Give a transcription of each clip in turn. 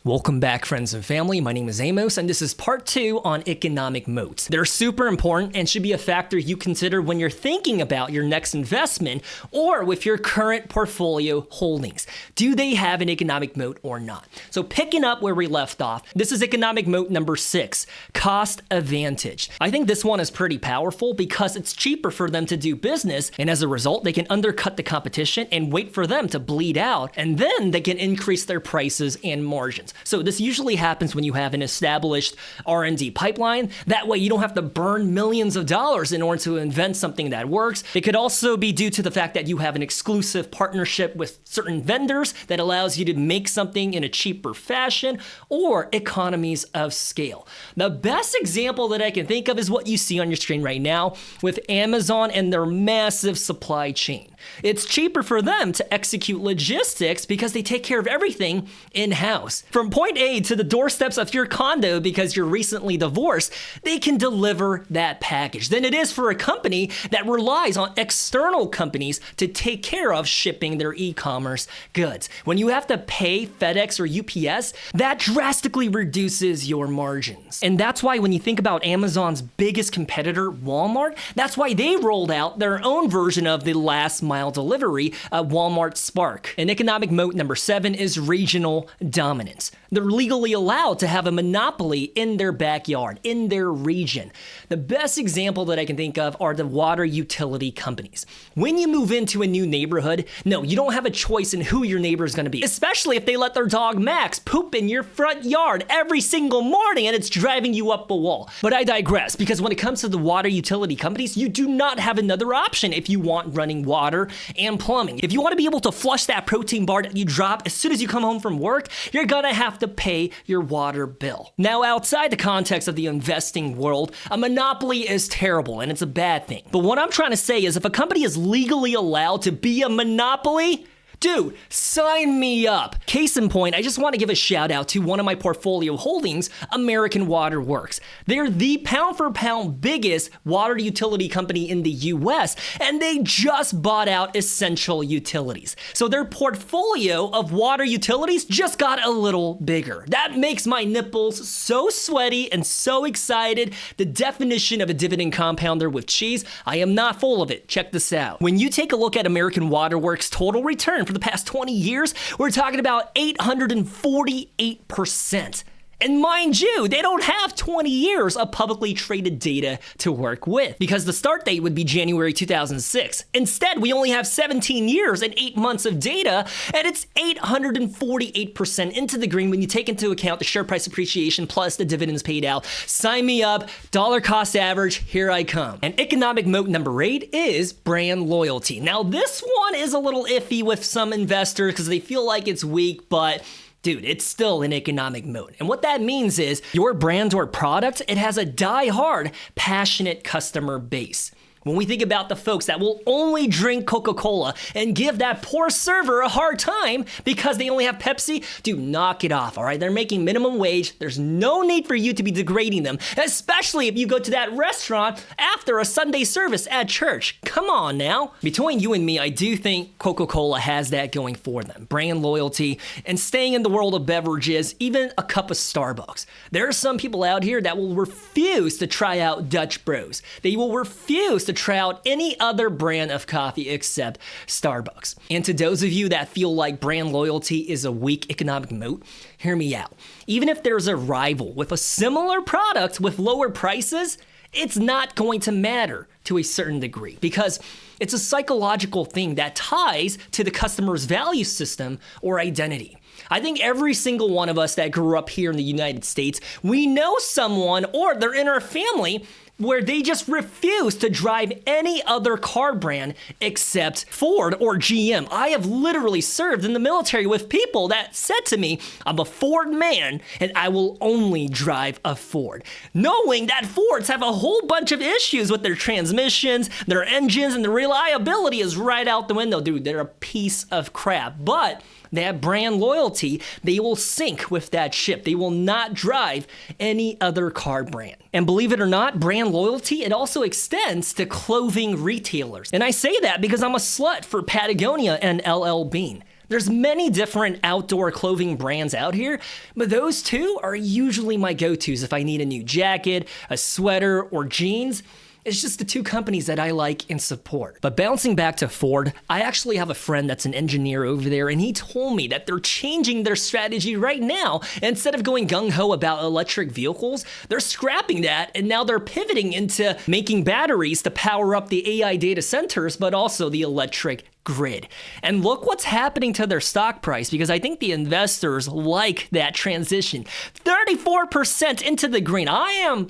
Welcome back, friends and family. My name is Amos, and this is part 2 on economic moats. They're super important and should be a factor you consider when you're thinking about your next investment or with your current portfolio holdings. Do they have an economic moat or not? So picking up where we left off, this is economic moat number 6, cost advantage. I think this one is pretty powerful because it's cheaper for them to do business, and as a result, they can undercut the competition and wait for them to bleed out, and then they can increase their prices and margins. So this usually happens when you have an established R&D pipeline. That way you don't have to burn millions of dollars in order to invent something that works. It could also be due to the fact that you have an exclusive partnership with certain vendors that allows you to make something in a cheaper fashion, or economies of scale. The best example that I can think of is what you see on your screen right now with Amazon and their massive supply chain. It's cheaper for them to execute logistics because they take care of everything in-house. From point A to the doorsteps of your condo because you're recently divorced, they can deliver that package than it is for a company that relies on external companies to take care of shipping their e-commerce goods. When you have to pay FedEx or UPS, that drastically reduces your margins. And that's why when you think about Amazon's biggest competitor, Walmart, that's why they rolled out their own version of the last mile delivery, Walmart Spark. And economic moat number 7 is regional dominance. They're legally allowed to have a monopoly in their backyard, in their region. The best example that I can think of are the water utility companies. When you move into a new neighborhood, no, you don't have a choice in who your neighbor is going to be, especially if they let their dog Max poop in your front yard every single morning and it's driving you up a wall. But I digress, because when it comes to the water utility companies, you do not have another option if you want running water and plumbing. If you want to be able to flush that protein bar that you drop as soon as you come home from work, you're gonna have to pay your water bill. Now, outside the context of the investing world, a monopoly is terrible and it's a bad thing. But what I'm trying to say is if a company is legally allowed to be a monopoly, dude, sign me up. Case in point, I just want to give a shout out to one of my portfolio holdings, American Water Works. They're the pound for pound biggest water utility company in the US, and they just bought out Essential Utilities. So their portfolio of water utilities just got a little bigger. That makes my nipples so sweaty and so excited. The definition of a dividend compounder with cheese, I am not full of it. Check this out. When you take a look at American Water Works' total return for the past 20 years, we're talking about 848%. And mind you, they don't have 20 years of publicly traded data to work with because the start date would be January 2006. Instead, we only have 17 years and 8 months of data, and it's 848% into the green when you take into account the share price appreciation plus the dividends paid out. Sign me up, dollar cost average, here I come. And economic moat number 8 is brand loyalty. Now, this one is a little iffy with some investors because they feel like it's weak, but dude, it's still an economic moat. And what that means is your brand or product, it has a die-hard, passionate customer base. When we think about the folks that will only drink Coca-Cola and give that poor server a hard time because they only have Pepsi, dude, knock it off, all right? They're making minimum wage. There's no need for you to be degrading them, especially if you go to that restaurant after a Sunday service at church. Come on now. Between you and me, I do think Coca-Cola has that going for them. Brand loyalty and staying in the world of beverages, even a cup of Starbucks. There are some people out here that will refuse to try out Dutch Bros. They will refuse to try out any other brand of coffee except Starbucks. And to those of you that feel like brand loyalty is a weak economic moat, hear me out. Even if there's a rival with a similar product with lower prices, it's not going to matter to a certain degree because it's a psychological thing that ties to the customer's value system or identity. I think every single one of us that grew up here in the United States, we know someone or they're in our family where they just refuse to drive any other car brand except Ford or GM. I have literally served in the military with people that said to me, I'm a Ford man and I will only drive a Ford. Knowing that Fords have a whole bunch of issues with their transmissions, their engines, and the reliability is right out the window. Dude, they're a piece of crap. But they have brand loyalty. They will sink with that ship. They will not drive any other car brand. And believe it or not, brand loyalty, it also extends to clothing retailers. And I say that because I'm a slut for Patagonia and LL Bean. There's many different outdoor clothing brands out here, but those two are usually my go-tos if I need a new jacket, a sweater, or jeans. It's just the two companies that I like and support. But bouncing back to Ford, I actually have a friend that's an engineer over there, and he told me that they're changing their strategy right now. Instead of going gung-ho about electric vehicles, they're scrapping that, and now they're pivoting into making batteries to power up the AI data centers, but also the electric grid. And look what's happening to their stock price, because I think the investors like that transition. 34% into the green. I am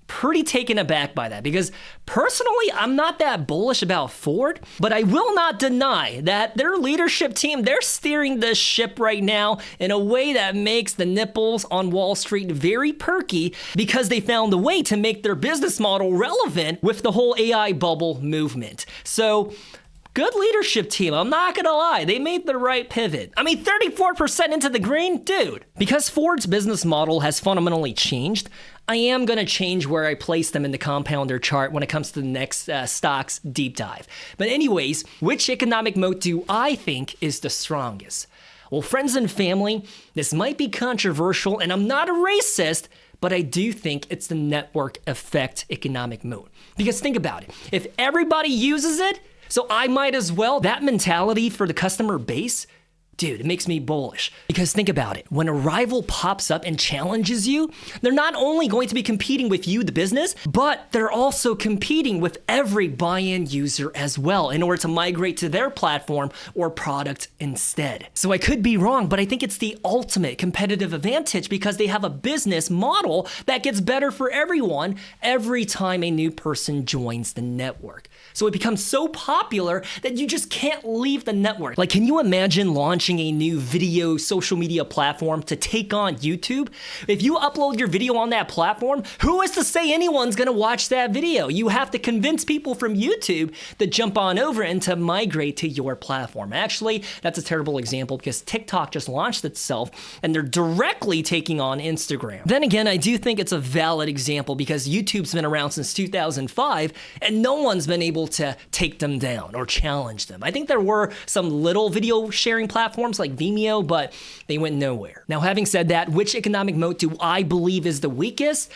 pretty taken aback by that, because personally, I'm not that bullish about Ford, but I will not deny that their leadership team, they're steering this ship right now in a way that makes the nipples on Wall Street very perky, because they found a way to make their business model relevant with the whole AI bubble movement. So, good leadership team, I'm not gonna lie, they made the right pivot. I mean, 34% into the green, dude. Because Ford's business model has fundamentally changed, I am gonna change where I place them in the compounder chart when it comes to the next stocks deep dive. But anyways, which economic moat do I think is the strongest? Well, friends and family, this might be controversial, and I'm not a racist, but I do think it's the network effect economic moat. Because think about it, if everybody uses it, so I might as well. That mentality for the customer base, dude, it makes me bullish. Because think about it, when a rival pops up and challenges you, they're not only going to be competing with you, the business, but they're also competing with every buy-in user as well in order to migrate to their platform or product instead. So I could be wrong, but I think it's the ultimate competitive advantage, because they have a business model that gets better for everyone every time a new person joins the network. So it becomes so popular that you just can't leave the network. Like, can you imagine launching a new video social media platform to take on YouTube? If you upload your video on that platform, who is to say anyone's gonna watch that video? You have to convince people from YouTube to jump on over and to migrate to your platform. Actually, that's a terrible example, because TikTok just launched itself and they're directly taking on Instagram. Then again, I do think it's a valid example, because YouTube's been around since 2005 and no one's been able to take them down or challenge them. I think there were some little video sharing platforms like Vimeo, but they went nowhere. Now, having said that, which economic moat do I believe is the weakest?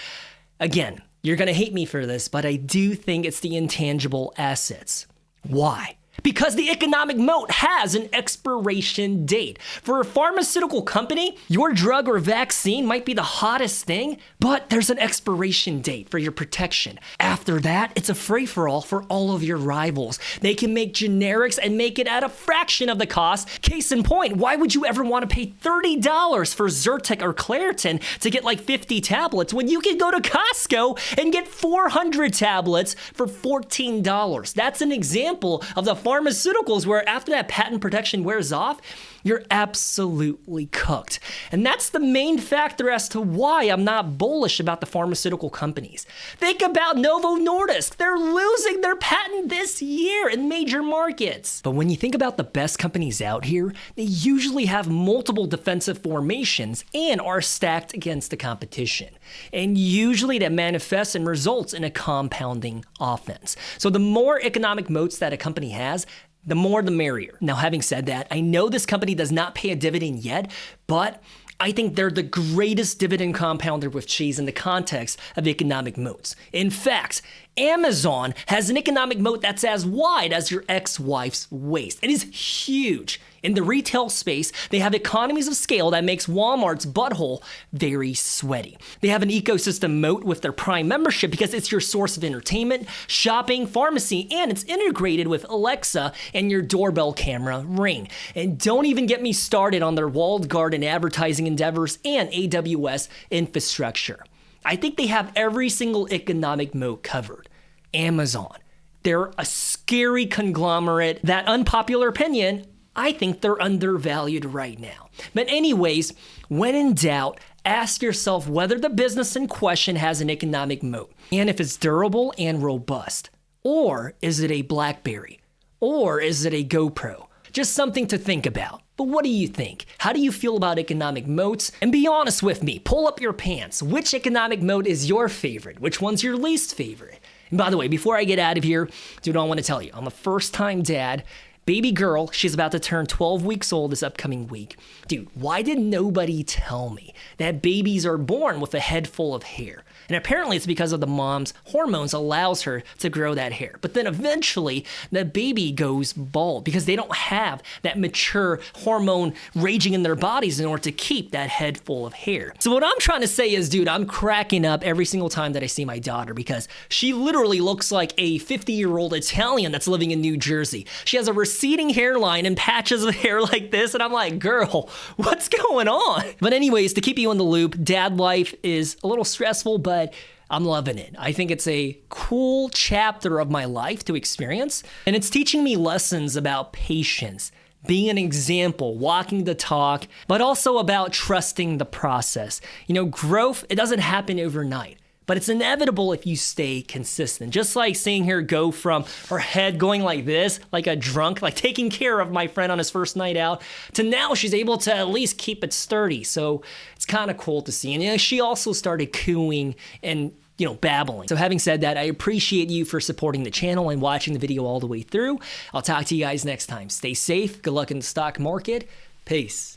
Again, you're gonna hate me for this, but I do think it's the intangible assets. Why? Because the economic moat has an expiration date. For a pharmaceutical company, your drug or vaccine might be the hottest thing, but there's an expiration date for your protection. After that, it's a free-for-all for all of your rivals. They can make generics and make it at a fraction of the cost. Case in point, why would you ever want to pay $30 for Zyrtec or Claritin to get like 50 tablets when you can go to Costco and get 400 tablets for $14? That's an example of the pharmaceuticals where after that patent protection wears off, you're absolutely cooked. And that's the main factor as to why I'm not bullish about the pharmaceutical companies. Think about Novo Nordisk. They're losing their patent this year in major markets. But when you think about the best companies out here, they usually have multiple defensive formations and are stacked against the competition. And usually that manifests and results in a compounding offense. So the more economic moats that a company has, the more the merrier. Now, having said that, I know this company does not pay a dividend yet, but I think they're the greatest dividend compounder with cheese in the context of economic moats. In fact, Amazon has an economic moat that's as wide as your ex-wife's waist. It is huge. In the retail space, they have economies of scale that makes Walmart's butthole very sweaty. They have an ecosystem moat with their Prime membership because it's your source of entertainment, shopping, pharmacy, and it's integrated with Alexa and your doorbell camera Ring. And don't even get me started on their walled garden advertising endeavors and AWS infrastructure. I think they have every single economic moat covered. Amazon. They're a scary conglomerate. That unpopular opinion, I think they're undervalued right now. But anyways, when in doubt, ask yourself whether the business in question has an economic moat, and if it's durable and robust. Or is it a BlackBerry? Or is it a GoPro? Just something to think about. But what do you think? How do you feel about economic moats? And be honest with me, pull up your pants. Which economic moat is your favorite? Which one's your least favorite? And by the way, before I get out of here, dude, I want to tell you, I'm a first-time dad, Baby girl, she's about to turn 12 weeks old this upcoming week. Dude, why did nobody tell me that babies are born with a head full of hair? And apparently it's because of the mom's hormones allows her to grow that hair. But then eventually the baby goes bald because they don't have that mature hormone raging in their bodies in order to keep that head full of hair. So what I'm trying to say is, dude, I'm cracking up every single time that I see my daughter because she literally looks like a 50-year-old Italian that's living in New Jersey. She has a receding hairline and patches of hair like this, and I'm like, girl, what's going on? But anyways, to keep you in the loop, dad life is a little stressful, but I'm loving it. I think it's a cool chapter of my life to experience, and it's teaching me lessons about patience, being an example, walking the talk, but also about trusting the process. You know, growth, it doesn't happen overnight, but it's inevitable if you stay consistent. Just like seeing her go from her head going like this, like a drunk, like taking care of my friend on his first night out, to now she's able to at least keep it sturdy. So it's kind of cool to see. And she also started cooing and babbling. So having said that, I appreciate you for supporting the channel and watching the video all the way through. I'll talk to you guys next time. Stay safe. Good luck in the stock market. Peace.